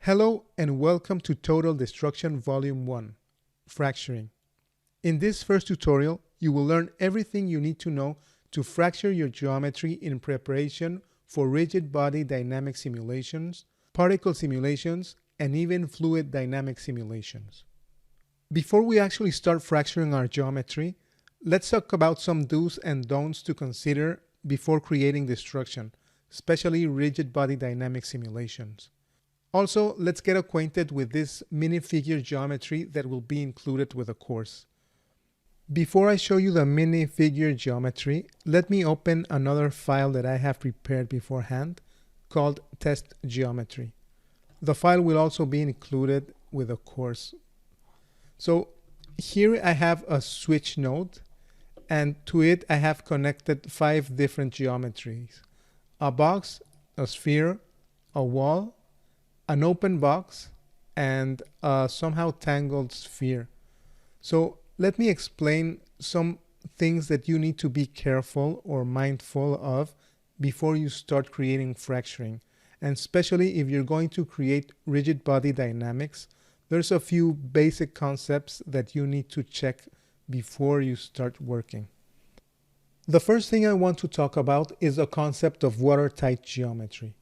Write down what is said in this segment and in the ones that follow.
Hello and welcome to Total Destruction Volume 1, Fracturing. In this first tutorial, you will learn everything you need to know to fracture your geometry in preparation for rigid body dynamic simulations, particle simulations, and even fluid dynamic simulations. Before we actually start fracturing our geometry, let's talk about some do's and don'ts to consider before creating destruction, especially rigid body dynamic simulations. Also, let's get acquainted with this minifigure geometry that will be included with the course. Before I show you the minifigure geometry, let me open another file that I have prepared beforehand called test geometry. The file will also be included with the course. So here I have a switch node, and to it I have connected 5 different geometries: a box, a sphere, a wall, an open box, and a somehow tangled sphere. So let me explain some things that you need to be careful or mindful of before you start creating fracturing. And especially if you're going to create rigid body dynamics, there's a few basic concepts that you need to check before you start working. The first thing I want to talk about is the concept of watertight geometry.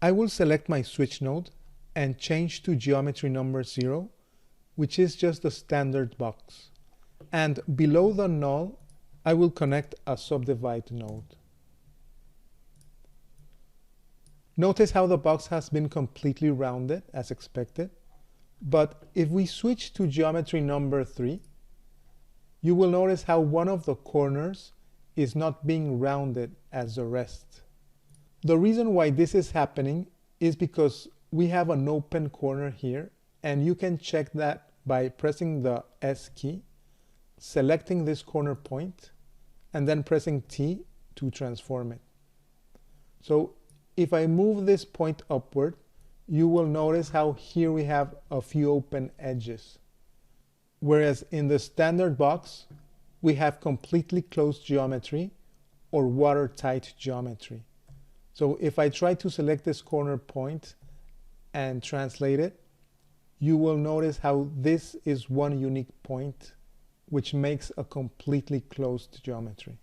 I will select my switch node and change to geometry number 0, which is just the standard box. And below the null, I will connect a subdivide node. Notice how the box has been completely rounded as expected. But if we switch to geometry number 3, you will notice how one of the corners is not being rounded as the rest. The reason why this is happening is because we have an open corner here, and you can check that by pressing the S key, selecting this corner point, and then pressing T to transform it. So if I move this point upward, you will notice how here we have a few open edges. Whereas in the standard box, we have completely closed geometry or watertight geometry. So if I try to select this corner point and translate it, you will notice how this is one unique point, which makes a completely closed geometry.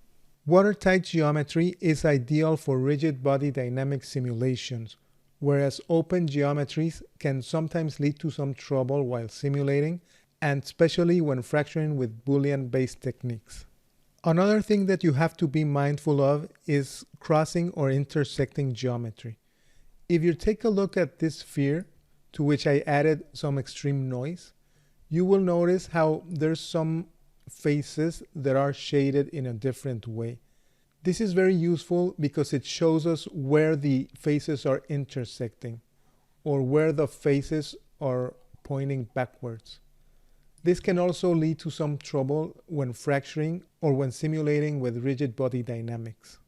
Watertight geometry is ideal for rigid body dynamic simulations, whereas open geometries can sometimes lead to some trouble while simulating, and especially when fracturing with Boolean-based techniques. Another thing that you have to be mindful of is crossing or intersecting geometry. If you take a look at this sphere, to which I added some extreme noise, you will notice how there's some faces that are shaded in a different way. This is very useful because it shows us where the faces are intersecting or where the faces are pointing backwards. This can also lead to some trouble when fracturing or when simulating with rigid body dynamics.